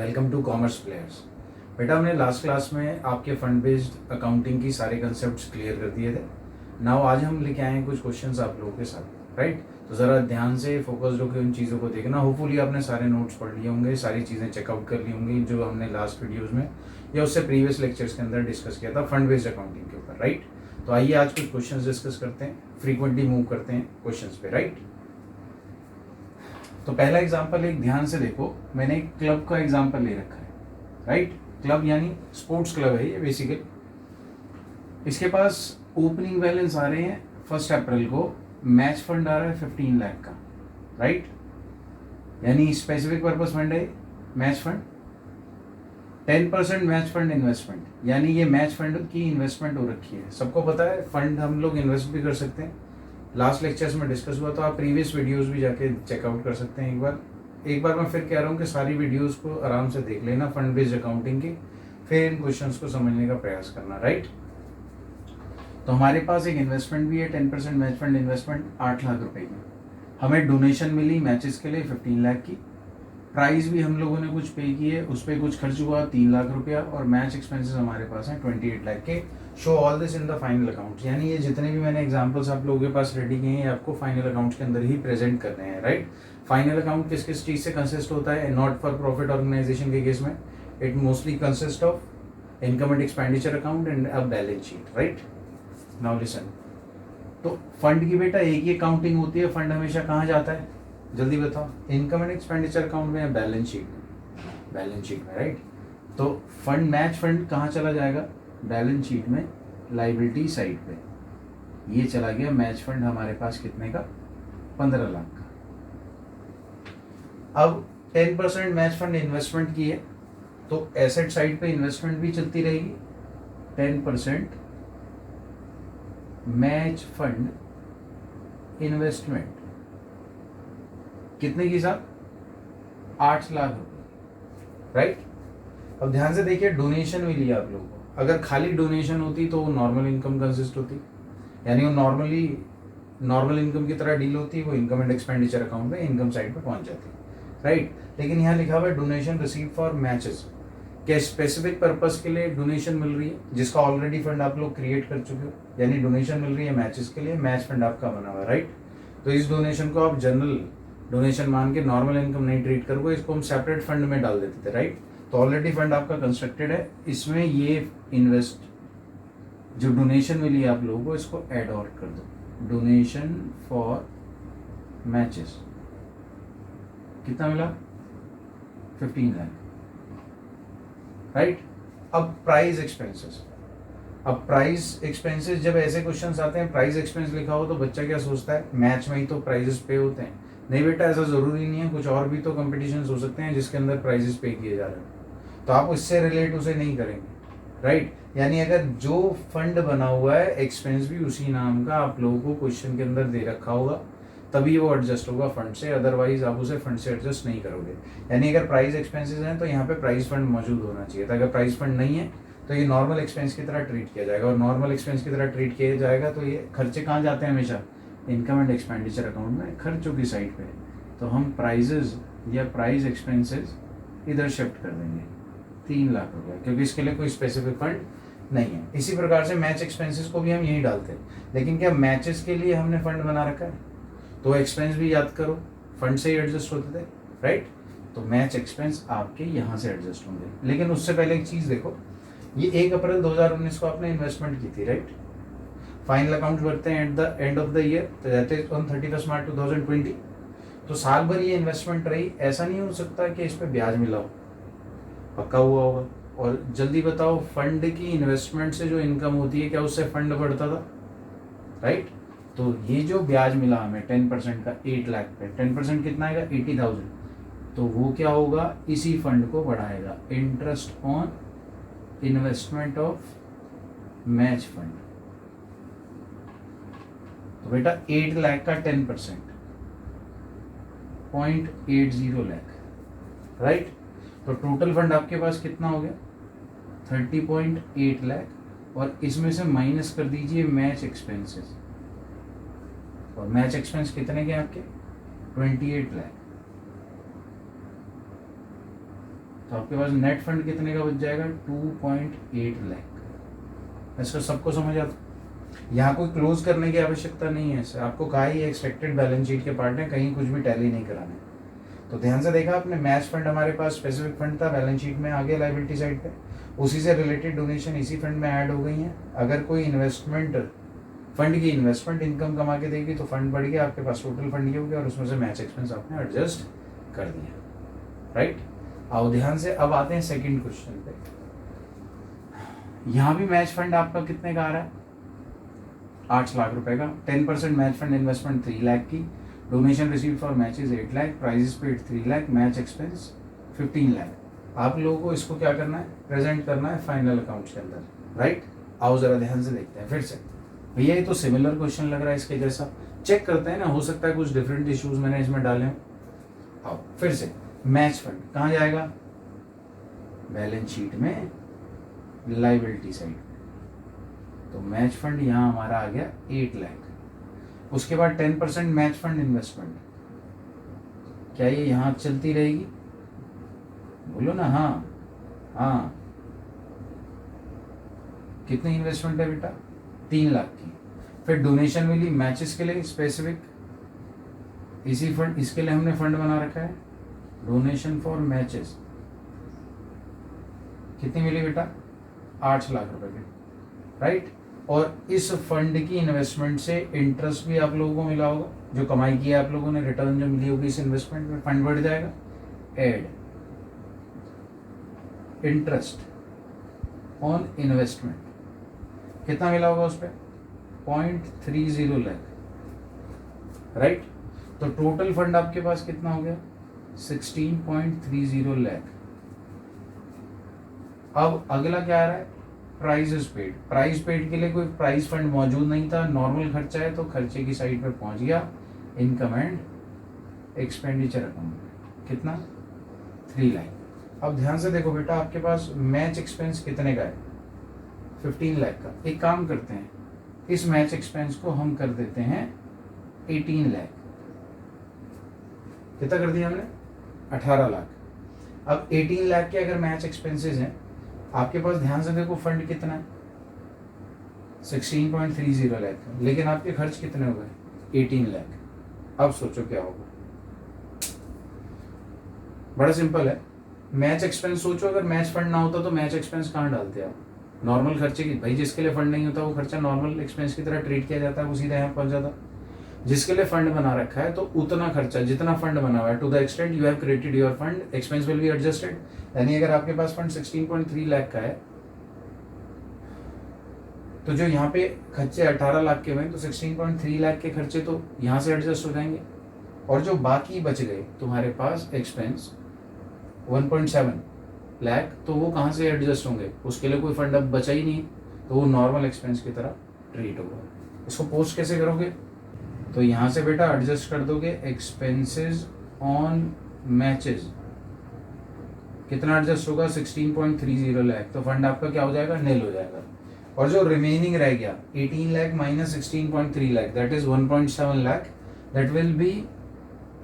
Welcome to commerce players. बेटा हमने last class में आपके फंड बेस्ड अकाउंटिंग की सारे कंसेप्ट्स क्लियर कर दिए थे। नाउ आज हम लेके आए हैं कुछ क्वेश्चंस आप लोगों के साथ, राइट। तो ज़रा ध्यान से फोकस्ड होकर उन चीज़ों को देखना। होपफुली आपने सारे नोट्स पढ़ लिए होंगे, सारी चीज़ें चेकआउट कर ली होंगी जो हमने लास्ट वीडियोज़ में या उससे प्रीवियस लेक्चर्स के अंदर डिस्कस किया था फंड बेस्ड अकाउंटिंग के ऊपर, राइट। तो आइए आज कुछ क्वेश्चंस डिस्कस करते हैं, फ्रीक्वेंटली मूव करते हैं क्वेश्चंस पे, राइट। तो पहला एग्जांपल एक ध्यान से देखो, मैंने एक क्लब का एग्जांपल ले रखा है, राइट। क्लब यानी स्पोर्ट्स क्लब है ये बेसिकली। इसके पास ओपनिंग बैलेंस आ रहे हैं 1 अप्रैल को, मैच फंड आ रहा है 15 लाख का, राइट। यानी स्पेसिफिक पर्पस फंड है match fund. 10% match fund investment, यानी ये मैच फंड की इन्वेस्टमेंट हो रखी है। सबको पता है फंड हम लोग इन्वेस्ट भी कर सकते हैं, लास्ट लेक्चर्स में डिस्कस हुआ, तो आप प्रीवियस वीडियोस भी जाके चेकआउट कर सकते हैं। एक बार मैं फिर कह रहा हूँ कि सारी वीडियोस को आराम से देख लेना फंड बेस्ड अकाउंटिंग की, फिर इन क्वेश्चंस को समझने का प्रयास करना, राइट। तो हमारे पास एक इन्वेस्टमेंट भी है 10% मैच फंड इन्वेस्टमेंट 8 लाख रुपए की। हमें डोनेशन मिली मैचेस के लिए 15 लाख की। प्राइस भी हम लोगों ने कुछ पे किए, उस पर कुछ खर्च हुआ 3 लाख रुपया, और मैच एक्सपेंसेस हमारे पास हैं 28 लाख के। Show all this in the final account, यानी ये जितने भी मैंने एग्जांपल्स आप लोगों के पास रेडी किए हैं आपको फाइनल अकाउंट्स के अंदर ही प्रेजेंट करने हैं, राइट। फाइनल अकाउंट किस किस चीज़ से कंसिस्ट होता है? नॉट फॉर प्रॉफिट ऑर्गेनाइजेशन के केस में it mostly consist of income and expenditure account and a balance sheet, right. Now listen, तो फंड की बेटा एक ही अकाउंटिंग होती है। फंड हमेशा कहाँ जाता है जल्दी बताओ? इनकम एंड एक्सपेंडिचर अकाउंट में या बैलेंस शीट में? बैलेंस शीट में, राइट। तो फंड मैच फंड कहाँ चला जाएगा? बैलेंस शीट में, लाइबिलिटी साइड पे। ये चला गया मैच फंड हमारे पास कितने का? 15 लाख का। अब 10% मैच फंड इन्वेस्टमेंट की है, तो एसेट साइड पे इन्वेस्टमेंट भी चलती रहेगी। 10% मैच फंड इन्वेस्टमेंट कितने की साथ? 8 लाख रुपए, राइट। अब ध्यान से देखिए, डोनेशन मिली आप लोगों को। अगर खाली डोनेशन होती तो वो नॉर्मल इनकम कंसिस्ट होती, यानी वो नॉर्मल इनकम की तरह डील होती, वो इनकम एंड एक्सपेंडिचर अकाउंट में इनकम साइड पे पहुंच जाती, राइट। लेकिन यहाँ लिखा हुआ है डोनेशन रिसीव फॉर मैचेस, क्या स्पेसिफिक पर्पस के लिए डोनेशन मिल रही है जिसका ऑलरेडी फंड आप लोग क्रिएट कर चुके हो, यानी डोनेशन मिल रही है मैचेस के लिए, मैच फंड आपका बना हुआ है, राइट। तो इस डोनेशन को आप जनरल डोनेशन मान के नॉर्मल इनकम नहीं ट्रीट करोगे, इसको हम सेपरेट फंड में डाल देते थे, राइट। तो ऑलरेडी फंड आपका कंस्ट्रक्टेड है, इसमें ये इन्वेस्ट जो डोनेशन मिली है आप लोगों को, इसको ऐड और कर दो। डोनेशन फॉर मैचेस कितना मिला? 15 लाख, राइट। अब प्राइस एक्सपेंसेस, जब ऐसे क्वेश्चंस आते हैं प्राइस एक्सपेंस लिखा हो तो बच्चा क्या सोचता है? मैच में ही तो प्राइजेस पे होते हैं। नहीं बेटा, ऐसा जरूरी नहीं है, कुछ और भी तो कंपटीशन हो सकते हैं जिसके अंदर प्राइजेस पे किए जा रहे हैं, तो आप उससे रिलेट उसे नहीं करेंगे, राइट। यानी अगर जो फंड बना हुआ है एक्सपेंस भी उसी नाम का आप लोगों को क्वेश्चन के अंदर दे रखा होगा, तभी वो एडजस्ट होगा फंड से, अदरवाइज आप उसे फंड से एडजस्ट नहीं करोगे। यानी अगर प्राइस एक्सपेंसेस हैं तो यहाँ पे प्राइस फंड मौजूद होना चाहिए था। अगर प्राइस फंड नहीं है तो ये नॉर्मल एक्सपेंस की तरह ट्रीट किया जाएगा, और नॉर्मल एक्सपेंस की तरह ट्रीट किया जाएगा तो ये खर्चे कहाँ जाते हैं? हमेशा इनकम एंड एक्सपेंडिचर अकाउंट में, खर्चों की साइड पे। तो हम प्राइजेज या प्राइस एक्सपेंसेस इधर शिफ्ट कर देंगे 3 लाख रुपये, क्योंकि इसके लिए कोई स्पेसिफिक फंड नहीं है। इसी प्रकार से मैच एक्सपेंसेस को भी हम यही डालते हैं, लेकिन क्या मैचेस के लिए हमने फंड बना रखा है? तो एक्सपेंस भी याद करो फंड से ही एडजस्ट होते थे, राइट। तो मैच एक्सपेंस आपके यहाँ से एडजस्ट होंगे। लेकिन उससे पहले एक चीज़ देखो, ये 1 अप्रैल 2019 को आपने इन्वेस्टमेंट की थी, राइट। फाइनल अकाउंट करते हैं at the end of the year, तो दैट इज ऑन 31 मार्च 2020। तो साल भर ये इन्वेस्टमेंट रही, ऐसा नहीं हो सकता कि इस पर ब्याज मिला हो, पक्का हुआ होगा। और जल्दी बताओ, फंड की इन्वेस्टमेंट से जो इनकम होती है क्या उससे फंड बढ़ता था? राइट। तो ये जो ब्याज मिला हमें 10% का 8 लाख पे, 10% कितना आएगा? 80,000। तो वो क्या होगा? इसी फंड को बढ़ाएगा, interest on investment of match fund. तो बेटा 8 लाख का 10% 0.80 लाख, राइट। तो टोटल फंड आपके पास कितना हो गया? 30.8 लाख, और इसमें से माइनस कर दीजिए मैच एक्सपेंसेस, और मैच एक्सपेंस कितने के आपके? 28 लाख। तो आपके पास नेट फंड कितने का बच जाएगा 2.8 लाख। इसको सबको समझ आता, यहाँ कोई क्लोज करने की आवश्यकता नहीं है सर, आपको कहा ही एक्सपेक्टेड बैलेंस शीट के पार्ट में कहीं कुछ भी टैली नहीं कराना। तो ध्यान से देखा आपने, मैच फंड हमारे पास स्पेसिफिक फंड था, बैलेंस शीट में आ गया लायबिलिटी साइड पे, उसी से रिलेटेड डोनेशन इसी फंड में ऐड हो गई हैं। अगर कोई इन्वेस्टमेंट फंड की इन्वेस्टमेंट इनकम कमा के देगी तो फंड बढ़ गया, आपके पास टोटल फंड ये हो गया और उसमें से मैच एक्सपेंस आपने एडजस्ट कर दिया, राइट। आओ ध्यान से, अब आते हैं सेकंड क्वेश्चन पे। यहाँ भी मैच फंड आपका कितने का आ रहा है 8 लाख रुपए का, 10% मैच फंड इन्वेस्टमेंट 3 लाख की, donation receive for matches 8 lakh, prizes paid 3 lakh, match expense 15 lakh. आप लोगों को इसको क्या करना है, प्रेजेंट करना है फाइनल अकाउंट्स के अंदर, राइट। आओ जरा ध्यान से देखते हैं फिर से। भैया ये तो सिमिलर क्वेश्चन लग रहा है इसके जैसा, चेक करते हैं ना, हो सकता है कुछ डिफरेंट इश्यूज मैंने इसमें डाले हों। आओ फिर से, मैच फंड कहाँ जाएगा, बैलेंस शीट में लायबिलिटी साइड। तो मैच फंड यहाँ हमारा आ गया 8 लाख। उसके बाद 10% मैच फंड इन्वेस्टमेंट, क्या ये यहाँ चलती रहेगी, बोलो ना हाँ। हाँ, कितनी इन्वेस्टमेंट है बेटा 3 लाख की। फिर डोनेशन मिली मैचेस के लिए स्पेसिफिक, इसी फंड, इसके लिए हमने फंड बना रखा है डोनेशन फॉर मैचेस, कितनी मिली बेटा 8 लाख रुपए की, राइट। और इस फंड की इन्वेस्टमेंट से इंटरेस्ट भी आप लोगों को मिला होगा, जो कमाई की है आप लोगों ने, रिटर्न जो मिली होगी इस इन्वेस्टमेंट में, फंड बढ़ जाएगा। एड इंटरेस्ट ऑन इन्वेस्टमेंट, कितना मिला होगा उस पर 0.30 लाख, राइट। तो टोटल फंड आपके पास कितना हो गया 16.30 लाख। अब अगला क्या आ रहा है, प्राइजेस पेड। प्राइस पेड के लिए कोई प्राइस फंड मौजूद नहीं था, नॉर्मल खर्चा है, तो खर्चे की साइड पे पहुंच गया इनकम एंड एक्सपेंडिचर अकाउंट, कितना 3 लाख। अब ध्यान से देखो बेटा, आपके पास मैच एक्सपेंस कितने का है 15 लाख का। एक काम करते हैं, इस मैच एक्सपेंस को हम कर देते हैं 18 लाख। कितना कर दिया हमने 18 लाख। अब 18 लाख के अगर मैच एक्सपेंसेस हैं आपके पास, ध्यान से देखो फंड कितना है 16.30 लाख, लेकिन आपके खर्च कितने हो गए 18 लाख। अब सोचो क्या होगा, बड़ा सिंपल है। मैच एक्सपेंस सोचो, अगर मैच फंड ना होता तो मैच एक्सपेंस कहाँ डालते आप, नॉर्मल खर्चे की। भाई जिसके लिए फंड नहीं होता वो खर्चा नॉर्मल एक्सपेंस की तरह ट्रीट किया जाता है, वो सीधा यहाँ पहुंच जाता। जिसके लिए फंड बना रखा है तो उतना खर्चा जितना फंड बना हुआ है, to the extent you have created your fund, expense will be adjusted. यानी अगर आपके पास फंड 16.3 लाख का है, तो जो यहाँ पे खर्चे 18 लाख के हुए, तो 16.3 लाख के खर्चे तो यहाँ से एडजस्ट हो जाएंगे, और जो बाकी बच गए तुम्हारे पास एक्सपेंस 1.7 लाख, तो वो कहाँ से एडजस्ट होंगे, उसके लिए कोई फंड अब बचा ही नहीं, तो वो नॉर्मल एक्सपेंस की तरह ट्रीट होगा। इसको पोस्ट कैसे करोगे, तो यहाँ से बेटा एडजस्ट कर दोगे एक्सपेंसेस ऑन मैचेस, कितना एडजस्ट होगा 16.30 लाख, तो फंड आपका क्या हो जाएगा नील हो जाएगा। और जो रिमेनिंग रह गया 18 lakh minus 16.3 lakh, that is 1.7 lakh, that will be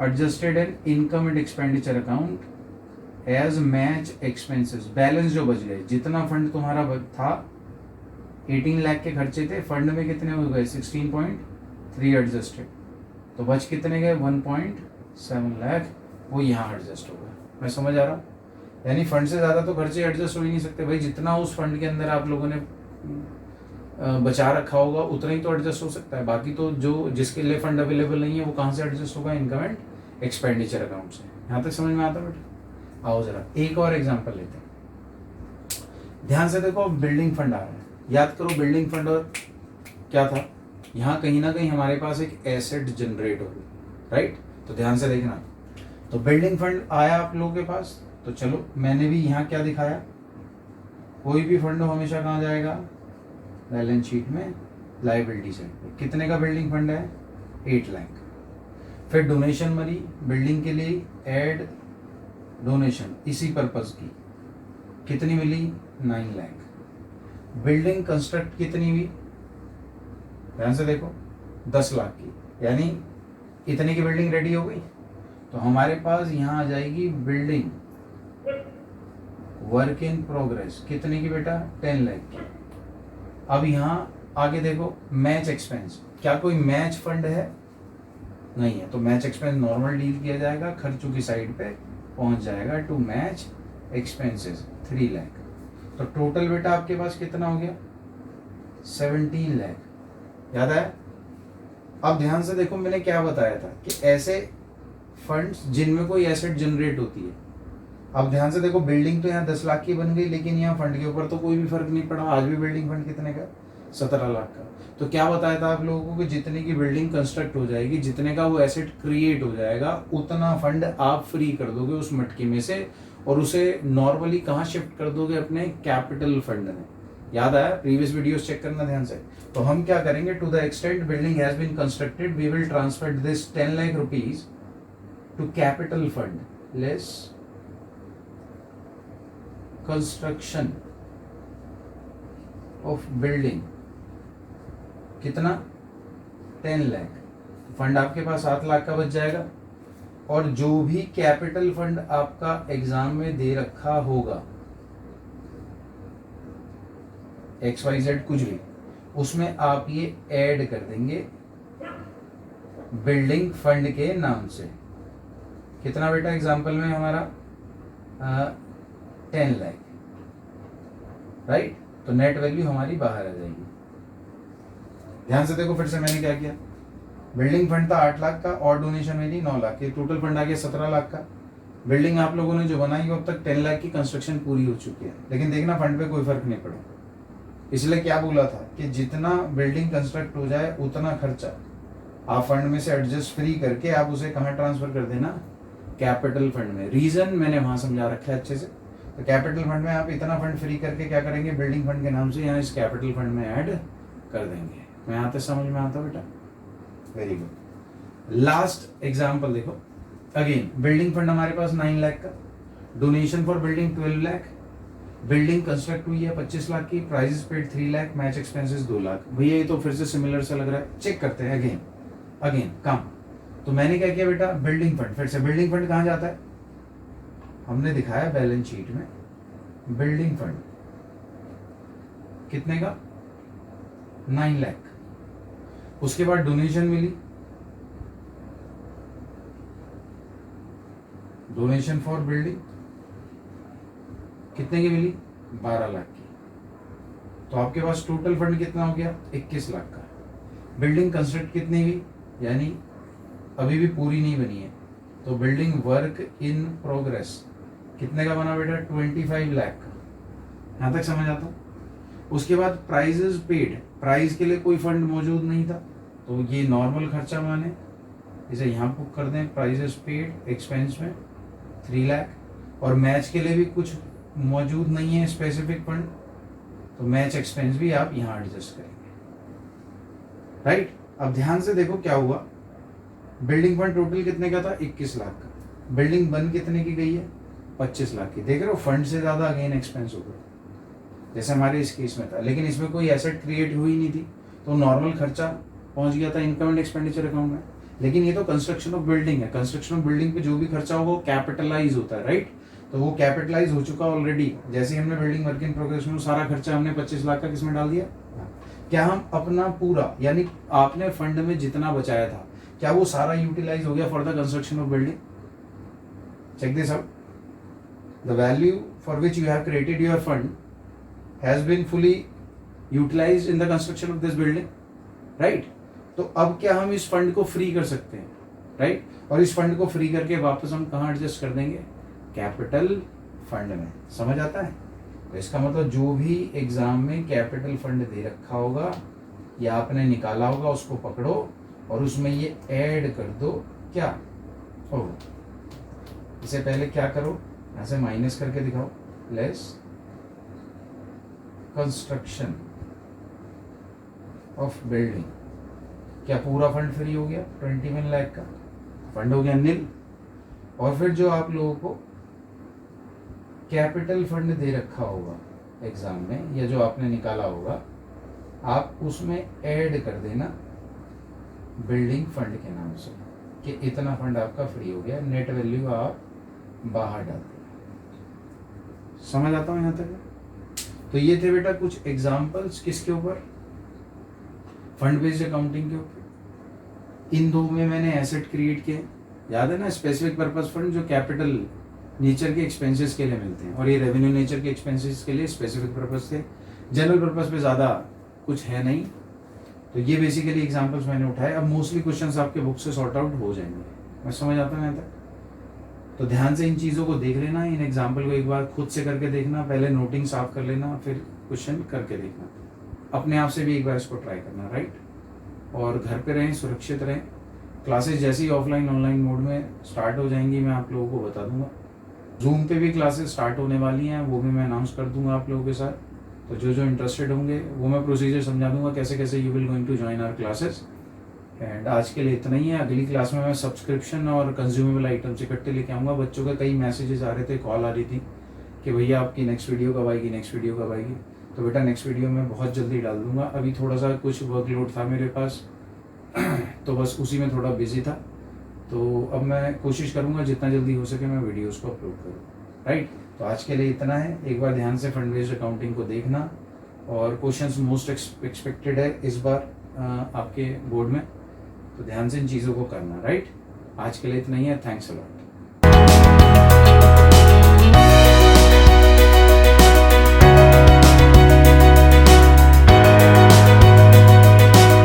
adjusted in income and expenditure account as match expenses. Balance जो बच गए, जितना फंड तुम्हारा था 18 लाख के खर्चे थे, फंड में कितने हो गए 16.3 एडजस्टेड, तो बच कितने गए 1.7 लाख, वो यहाँ एडजस्ट होगा। मैं समझ आ रहा हूँ, यानी फंड से ज़्यादा तो खर्चे एडजस्ट हो ही नहीं सकते भाई, जितना उस फंड के अंदर आप लोगों ने बचा रखा होगा उतना ही तो एडजस्ट हो सकता है, बाकी तो जो जिसके लिए फंड अवेलेबल नहीं है वो कहाँ से एडजस्ट होगा, इनकम एंड एक्सपेंडिचर अकाउंट से। यहाँ तक समझ में आता है बेटा। आओ जरा एक और एग्जांपल लेते हैं, ध्यान से देखो, बिल्डिंग फंड आ रहा है, याद करो बिल्डिंग फंड और क्या था, यहाँ कहीं ना कहीं हमारे पास एक एसेट जनरेट हो गई, राइट। तो ध्यान से देखना, तो बिल्डिंग फंड आया आप लोगों के पास, तो चलो मैंने भी यहाँ क्या दिखाया, कोई भी फंड हो हमेशा कहाँ जाएगा बैलेंस शीट में लायबिलिटी साइड पे। कितने का बिल्डिंग फंड है 8 लाख। फिर डोनेशन मरी बिल्डिंग के लिए, एड डोनेशन इसी पर्पज की, कितनी मिली 9 लाख। बिल्डिंग कंस्ट्रक्ट कितनी हुई, ध्यान से देखो 10 लाख की, यानी इतने की बिल्डिंग रेडी हो गई, तो हमारे पास यहाँ आ जाएगी बिल्डिंग वर्क इन प्रोग्रेस कितने की बेटा, 10 लाख की। अब यहाँ आगे देखो मैच एक्सपेंस, क्या कोई मैच फंड है, नहीं है, तो मैच एक्सपेंस नॉर्मल डील किया जाएगा, खर्चों की साइड पे पहुंच जाएगा टू मैच एक्सपेंसेस 3 लाख। तो टोटल बेटा आपके पास कितना हो गया, 17 लाख। याद है? अब ध्यान से देखो मैंने क्या बताया था कि ऐसे फंड्स जिनमें कोई एसेट जनरेट होती है। अब ध्यान से देखो, बिल्डिंग तो यहाँ 10 लाख की बन गई, लेकिन यहाँ फंड के ऊपर तो कोई भी फर्क नहीं पड़ा। आज भी बिल्डिंग फंड कितने का, 17 लाख का। तो क्या बताया था आप लोगों को कि जितने की बिल्डिंग कंस्ट्रक्ट हो जाएगी, जितने का वो एसेट क्रिएट हो जाएगा, उतना फंड आप फ्री कर दोगे उस मटकी में से, और उसे नॉर्मली कहाँ शिफ्ट कर दोगे, अपने कैपिटल फंड में। याद आया? प्रीवियस वीडियोस चेक करना ध्यान से। तो हम क्या करेंगे, to the extent building has been constructed we will transfer this 10 lakh rupees to capital fund less construction of building. कितना, 10 लाख। फंड आपके पास 7 लाख का बच जाएगा, और जो भी कैपिटल फंड आपका एग्जाम में दे रखा होगा, XYZ कुछ भी, उसमें आप ये ऐड कर देंगे बिल्डिंग फंड के नाम से। कितना बेटा एग्जाम्पल में हमारा 10 लाख, राइट? तो नेट वैल्यू हमारी बाहर आ जाएगी। ध्यान से देखो फिर से मैंने क्या किया, बिल्डिंग फंड था 8 लाख का, और डोनेशन मेरी 9 लाख की, टोटल फंड आ गया 17 लाख का। बिल्डिंग आप लोगों ने जो बनाई वो अब तक 10 लाख की कंस्ट्रक्शन पूरी हो चुकी है, लेकिन देखना फंड पे कोई फर्क नहीं पड़ा। इसलिए क्या बोला था कि जितना बिल्डिंग कंस्ट्रक्ट हो जाए उतना खर्चा आप फंड में से एडजस्ट फ्री करके आप उसे कहाँ ट्रांसफर कर देना, कैपिटल फंड में। रीजन मैंने वहां समझा रखा है अच्छे से। तो कैपिटल फंड में आप इतना फंड फ्री करके क्या करेंगे, बिल्डिंग फंड के नाम से यहाँ इस कैपिटल फंड में ऐड कर देंगे। मैं यहाँ तक समझ में आता बेटा? Very good. लास्ट एग्जाम्पल देखो, अगेन बिल्डिंग फंड हमारे पास 9 लाख का, donation for building 12 lakh, building construct हुई है 25 लाख की, prizes paid 3 lakh, match expenses 2 lakh. भैया ये तो फिर से सिमिलर से लग रहा है, चेक करते हैं अगेन काम। तो मैंने क्या किया बेटा, बिल्डिंग फंड, फिर से बिल्डिंग फंड कहाँ जाता है, हमने दिखाया बैलेंस शीट में बिल्डिंग फंड कितने का, 9 लाख। उसके बाद डोनेशन मिली, डोनेशन फॉर बिल्डिंग कितने की मिली, 12 लाख की। तो आपके पास टोटल फंड कितना हो गया, 21 लाख का। बिल्डिंग कंस्ट्रक्ट कितनी हुई, यानी अभी भी पूरी नहीं बनी है, तो बिल्डिंग वर्क इन प्रोग्रेस कितने का बना बेटा, 25 लाख का। यहां तक समझ आता? उसके बाद प्राइजेस पेड, प्राइस के लिए कोई फंड मौजूद नहीं था, तो ये नॉर्मल खर्चा माने, इसे यहाँ बुक कर दें प्राइजेस पेड एक्सपेंस में 3 लाख। और मैच के लिए भी कुछ मौजूद नहीं है स्पेसिफिक फंड, तो मैच एक्सपेंस भी आप यहाँ एडजस्ट करेंगे, राइट? अब ध्यान से देखो क्या हुआ, बिल्डिंग फंड टोटल कितने का था, 21 लाख का। बिल्डिंग बन कितने की गई है, 25 लाख की। देख रहे हो, फंड से ज्यादा अगेन एक्सपेंस हो गया, जैसे हमारे इस केस में था, लेकिन इसमें कोई एसेट क्रिएट हुई नहीं थी, तो नॉर्मल खर्चा पहुंच गया था इनकम एंड एक्सपेंडिचर अकाउंट में। लेकिन ये तो कंस्ट्रक्शन ऑफ बिल्डिंग है, कंस्ट्रक्शन ऑफ बिल्डिंग पे जो भी खर्चा होगा वो कैपिटलाइज होता है, राइट? तो वो कैपिटलाइज हो चुका ऑलरेडी। जैसे हमने बिल्डिंग वर्क इन प्रोग्रेस में सारा खर्चा हमने 25 लाख का किसमें डाल दिया। क्या हम अपना पूरा, यानी आपने फंड में जितना बचाया था, क्या वो सारा यूटिलाइज हो गया for the construction of building? Check this out, the value for which you have created your fund has been fully utilised in the construction of this building, right? तो अब क्या हम इस फंड को फ्री कर सकते हैं, राइट? और इस फंड को फ्री करके वापस हम कहाँ एडजस्ट कर देंगे, कैपिटल फंड में। समझ आता है? तो इसका मतलब जो भी एग्जाम में कैपिटल फंड दे रखा होगा या आपने निकाला होगा, उसको पकड़ो और उसमें ये ऐड कर दो। क्या ओ, इसे पहले क्या करो, ऐसे माइनस करके दिखाओ, लेस कंस्ट्रक्शन ऑफ बिल्डिंग। क्या पूरा फंड फ्री हो गया, 21 लाख का फंड हो गया नील। और फिर जो आप लोगों को कैपिटल फंड दे रखा होगा एग्जाम में, या जो आपने निकाला होगा, आप उसमें ऐड कर देना बिल्डिंग फंड के नाम से कि इतना फंड आपका फ्री हो गया। नेट वैल्यू आप बाहर डाल देना। समझ आता हूँ यहाँ तक? तो ये थे बेटा कुछ एग्जाम्पल्स किसके ऊपर, फंड बेस्ड अकाउंटिंग के ऊपर। इन दो में मैंने एसेट क्रिएट किए, याद है ना, स्पेसिफिक पर्पस फंड जो कैपिटल नेचर के एक्सपेंसेस के लिए मिलते हैं, और ये रेवेन्यू नेचर के एक्सपेंसेस के लिए स्पेसिफिक पर्पस थे, जनरल पर्पस पे ज़्यादा कुछ है नहीं। तो ये बेसिकली एग्जांपल्स मैंने उठाए। अब मोस्टली क्वेश्चंस आपके बुक से सॉर्ट आउट हो जाएंगे, मैं समझ आता हूँ यहाँ तक? तो ध्यान से इन चीज़ों को देख लेना, इन एग्जाम्पल को एक बार खुद से करके देखना, पहले नोटिंग साफ कर लेना, फिर क्वेश्चन करके देखना, अपने आप से भी एक बार इसको ट्राई करना, राइट। और घर पे रहें, सुरक्षित रहें। क्लासेस जैसे ही ऑफलाइन ऑनलाइन मोड में स्टार्ट हो जाएंगी मैं आप लोगों को बता दूंगा। जूम पे भी क्लासेस स्टार्ट होने वाली हैं, वो भी मैं अनाउंस कर दूंगा आप लोगों के साथ। तो जो जो इंटरेस्टेड होंगे वो मैं प्रोसीजर समझा दूंगा कैसे कैसे you will going to join our classes. And आज के लिए इतना ही है। अगली क्लास में मैं सब्सक्रिप्शन और कंज्यूमेबल आइटम्स इकट्ठे लेके आऊँगा। बच्चों के कई मैसेजेस आ रहे थे, कॉल आ रही थी कि भैया आपकी नेक्स्ट वीडियो कब आएगी, नेक्स्ट वीडियो कब आएगी। तो बेटा नेक्स्ट वीडियो में बहुत जल्दी डाल दूंगा। अभी थोड़ा सा कुछ वर्कलोड था मेरे पास तो बस उसी में थोड़ा बिजी था। तो अब मैं कोशिश करूंगा जितना जल्दी हो सके मैं वीडियोस को अपलोड करूँ, राइट। तो आज के लिए इतना है। एक बार ध्यान से फंड बेस्ड अकाउंटिंग को देखना, और क्वेश्चंस मोस्ट एक्सपेक्टेड है इस बार आपके बोर्ड में, तो ध्यान से इन चीज़ों को करना, राइट। आज के लिए इतना ही है। Thanks a lot.